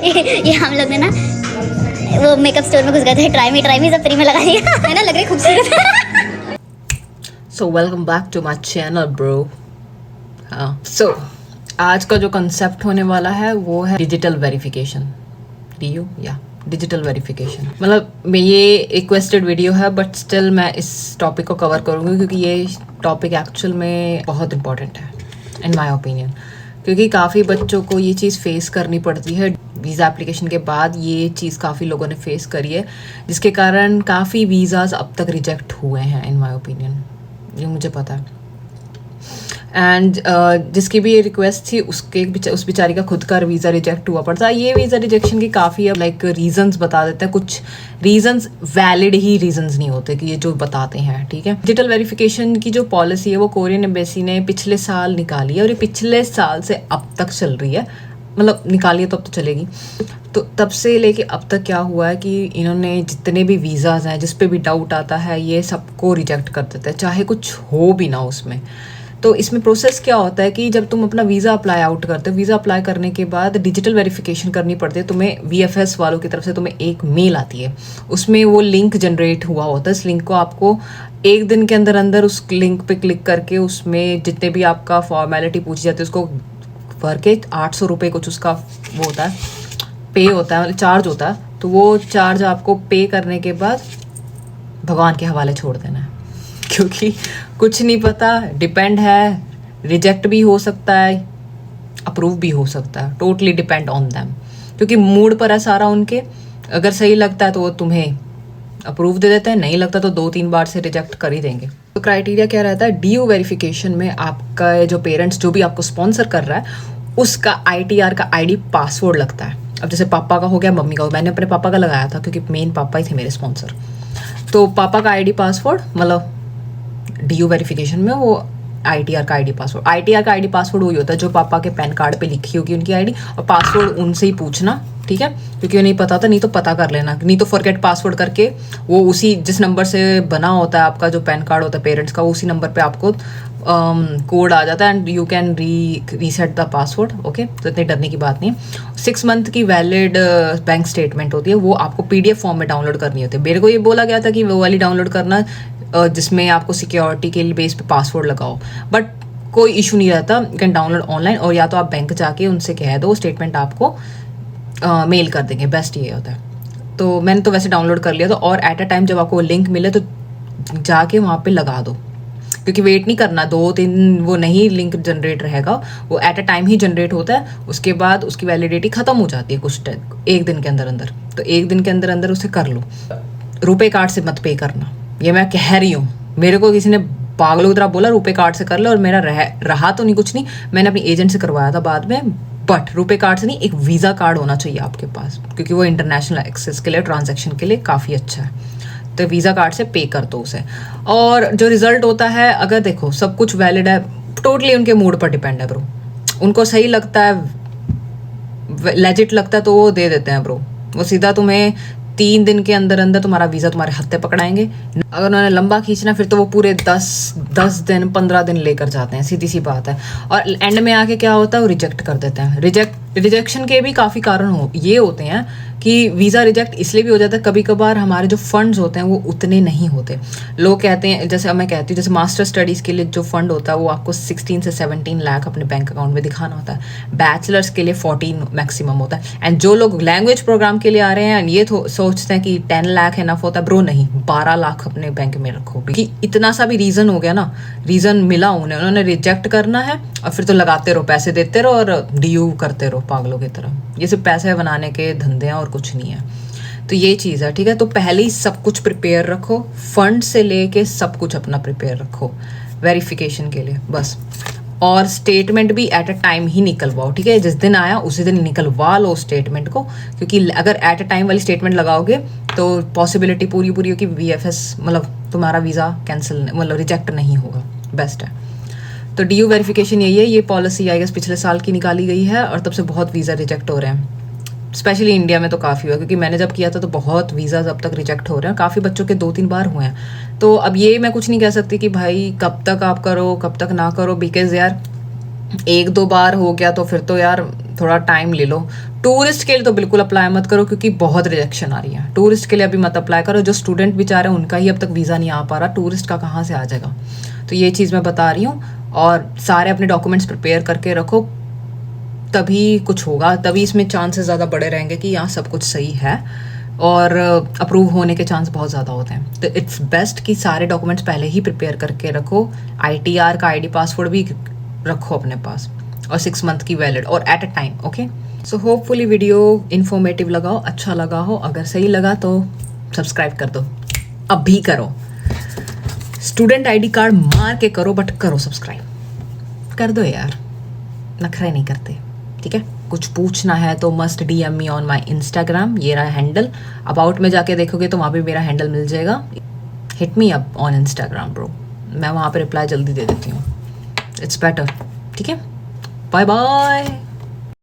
ये हम लोग ने ना वो मेकअप स्टोर में घुस गए थे, ट्राई मी सब फ्री में लगा दिया है ना, लग रही खूबसूरत। So welcome back to my channel bro. हाँ, सो आज का जो कंसेप्ट होने वाला है वो है डिजिटल वेरिफिकेशन। DU या डिजिटल वेरिफिकेशन, मतलब मैं ये रिक्वेस्टेड वीडियो है बट स्टिल मैं इस टॉपिक को कवर करूँगी क्योंकि ये टॉपिक एक्चुअल में बहुत इंपॉर्टेंट है इन माय ओपिनियन। क्योंकि काफ़ी बच्चों को ये चीज़ फेस करनी पड़ती है वीज़ा एप्लीकेशन के बाद। ये चीज़ काफ़ी लोगों ने फेस करी है जिसके कारण काफ़ी वीज़ाज अब तक रिजेक्ट हुए हैं इन माय ओपिनियन, ये मुझे पता है। एंड जिसकी भी ये रिक्वेस्ट थी उस बेचारी का खुद का वीज़ा रिजेक्ट हुआ पड़ता है। ये वीज़ा रिजेक्शन की काफ़ी अब लाइक रीजंस बता देते हैं। कुछ रीजंस वैलिड ही रीजंस नहीं होते कि ये जो बताते हैं, ठीक है। डिजिटल वेरिफिकेशन की जो पॉलिसी है वो कोरियन एम्बेसी ने पिछले साल निकाली है और ये पिछले साल से अब तक चल रही है। मतलब निकाली है तो अब तो चलेगी। तो तब से लेके अब तक क्या हुआ है कि इन्होंने जितने भी वीज़ाज हैं जिस पे भी डाउट आता है ये सबको रिजेक्ट कर देते हैं, चाहे कुछ हो भी ना उसमें। तो इसमें प्रोसेस क्या होता है कि जब तुम अपना वीज़ा अप्लाई आउट करते हो, वीज़ा अप्लाई करने के बाद डिजिटल वेरिफिकेशन करनी पड़ती है तुम्हें। VFS वालों की तरफ से तुम्हें एक मेल आती है, उसमें वो लिंक जनरेट हुआ होता है। इस लिंक को आपको एक दिन के अंदर अंदर उस लिंक पे क्लिक करके उसमें जितने भी आपका फॉर्मेलिटी पूछी जाती है उसको भर के 800 रुपये कुछ उसका वो होता है, पे होता है, चार्ज होता है। तो वो चार्ज आपको पे करने के बाद भगवान के हवाले छोड़ देना है, क्योंकि कुछ नहीं पता, डिपेंड है, रिजेक्ट भी हो सकता है, अप्रूव भी हो सकता है। टोटली डिपेंड ऑन दैम, क्योंकि मूड पर है सारा उनके। अगर सही लगता है तो वो तुम्हें अप्रूव दे देते हैं, नहीं लगता तो 2-3 बार से रिजेक्ट कर ही देंगे। तो क्राइटेरिया क्या रहता है DU वेरिफिकेशन में? आपका जो पेरेंट्स जो भी आपको स्पॉन्सर कर रहा है उसका ITR का ID पासवर्ड लगता है। अब जैसे पापा का हो गया, मम्मी का हो, मैंने अपने पापा का लगाया था क्योंकि मेन पापा ही थे मेरे स्पॉन्सर। तो पापा का ID पासवर्ड, मतलब DU वेरिफिकेशन में वो ITR का ID पासवर्ड। ITR का ID पासवर्ड वही होता है जो पापा के पैन कार्ड पे लिखी होगी उनकी ID, और पासवर्ड उनसे ही पूछना, ठीक है। क्योंकि नहीं पता था, नहीं तो पता कर लेना, नहीं तो फॉरगेट पासवर्ड करके वो उसी जिस नंबर से बना होता है आपका जो पैन कार्ड होता है पेरेंट्स का, उसी नंबर पे आपको कोड आ जाता है and you can reset the password. Okay, तो इतनी डरने की बात नहीं है। 6 मंथ की वैलिड बैंक स्टेटमेंट होती है, वो आपको PDF फॉर्म में डाउनलोड करनी होती है। मेरे को ये बोला गया था कि वो वाली डाउनलोड करना जिसमें आपको सिक्योरिटी के लिए बेस पे पासवर्ड लगाओ, बट कोई इशू नहीं रहता, यू कैन डाउनलोड ऑनलाइन। और या तो आप बैंक जाके उनसे कह दो स्टेटमेंट आपको मेल कर देंगे, बेस्ट ये होता है। तो मैंने तो वैसे डाउनलोड कर लिया था, और एट अ टाइम जब आपको लिंक मिले तो जाके वहाँ पे लगा दो, क्योंकि वेट नहीं करना 2-3, वो नहीं लिंक जनरेट रहेगा, वो at a time he generate होता है। उसके बाद उसकी वैलिडिटी ख़त्म हो जाती है कुछ एक दिन के अंदर अंदर। तो एक दिन के अंदर अंदर उसे कर लो। रुपए कार्ड से मत पे करना, ये मैं कह रही हूँ। मेरे को किसी ने पागलों की तरह बोला रुपए कार्ड से कर लो, और मेरा रहा तो नहीं कुछ नहीं, मैंने अपनी एजेंट से करवाया था बाद में। बट रुपए कार्ड से नहीं, एक वीज़ा कार्ड होना चाहिए आपके पास, क्योंकि वो इंटरनेशनल एक्सेस के लिए, ट्रांजैक्शन के लिए काफ़ी अच्छा है। तो वीज़ा कार्ड से पे कर दो उसे। और जो रिजल्ट होता है, अगर देखो सब कुछ वैलिड है, टोटली उनके मूड पर डिपेंड है ब्रो। उनको सही लगता है, लेजिट लगता है तो वो दे देते हैं ब्रो। वो सीधा तुम्हें 3 दिन के अंदर अंदर तुम्हारा वीज़ा तुम्हारे हत्थे पकड़ाएंगे। अगर उन्होंने लंबा खींचना फिर तो वो पूरे 10 दिन 15 दिन लेकर जाते हैं, सीधी सी बात है। और एंड में आके क्या होता है, वो रिजेक्ट कर देते हैं। रिजेक्शन के भी काफ़ी कारण ये होते हैं कि वीज़ा रिजेक्ट इसलिए भी हो जाता है, कभी कभार हमारे जो फंड्स होते हैं वो उतने नहीं होते। लोग कहते हैं, जैसे मैं कहती हूँ, जैसे मास्टर स्टडीज़ के लिए जो फंड होता है वो आपको 16 से 17 लाख अपने बैंक अकाउंट में दिखाना होता है। बैचलर्स के लिए 14 मैक्सिमम होता है। एंड जो लोग लैंग्वेज प्रोग्राम के लिए आ रहे हैं ये सोचते हैं कि 10 लाख इनफ होता है। ब्रो नहीं, 12 लाख अपने बैंक में रखो, क्योंकि इतना सा भी रीज़न हो गया ना, रीज़न मिला उन्होंने रिजेक्ट करना है, और फिर तो लगाते रहो, पैसे देते रहो और DU करते रहो पागलों की तरह। ये सिर्फ पैसे बनाने के धंधे हैं और कुछ नहीं है। तो ये चीज़ है, ठीक है। तो पहले ही सब कुछ प्रिपेयर रखो, फंड से लेके सब कुछ अपना प्रिपेयर रखो वेरिफिकेशन के लिए बस। और स्टेटमेंट भी एट अ टाइम ही निकलवाओ, ठीक है। जिस दिन आया उसी दिन निकलवा लो स्टेटमेंट को, क्योंकि अगर एट अ टाइम वाली स्टेटमेंट लगाओगे तो पॉसिबिलिटी पूरी हो कि VFS मतलब तुम्हारा वीज़ा कैंसिल, मतलब रिजेक्ट नहीं होगा। बेस्ट है। तो DU वेरिफिकेशन यही है। ये पॉलिसी आई गेस पिछले साल की निकाली गई है, और तब से बहुत वीज़ा रिजेक्ट हो रहे हैं। स्पेशली इंडिया में तो काफ़ी हुआ, क्योंकि मैंने जब किया था तो बहुत वीज़ाज अब तक रिजेक्ट हो रहे हैं। काफ़ी बच्चों के 2-3 बार हुए हैं। तो अब ये मैं कुछ नहीं कह सकती कि भाई कब तक आप करो कब तक ना करो, बिकॉज यार 1-2 बार हो गया तो फिर तो यार थोड़ा टाइम ले लो। टूरिस्ट के लिए तो बिल्कुल अप्लाई मत करो क्योंकि बहुत रिजेक्शन आ रही है। टूरिस्ट के लिए अभी मत अप्लाई करो, जो स्टूडेंट बेचारे हैं उनका ही अब तक वीज़ा नहीं आ पा रहा, टूरिस्ट का कहाँ से आ जाएगा। तो ये चीज़ मैं बता रही हूँ। और सारे अपने डॉक्यूमेंट्स प्रिपेयर करके रखो, तभी कुछ होगा, तभी इसमें चांसेस ज़्यादा बड़े रहेंगे कि यहाँ सब कुछ सही है और अप्रूव होने के चांस बहुत ज़्यादा होते हैं। तो इट्स बेस्ट कि सारे डॉक्यूमेंट्स पहले ही प्रिपेयर करके रखो। ITR का ID पासपोर्ट भी रखो अपने पास, और 6 मंथ की वैलिड और at a time. Okay, so hopefully video informative लगा हो, अच्छा लगा हो। अगर सही लगा तो सब्सक्राइब कर दो, अभी करो। स्टूडेंट ID कार्ड मार के करो, बट करो सब्सक्राइब कर दो यार, नखरे नहीं करते। ठीक है, कुछ पूछना है तो must DM me on my Instagram, ये रहा हैंडल। अबाउट में जाके देखोगे तो वहाँ पे मेरा हैंडल मिल जाएगा। Hit me up on Instagram bro, मैं वहाँ पे रिप्लाई जल्दी दे देती हूँ। It's better. ठीक है, बाय बाय।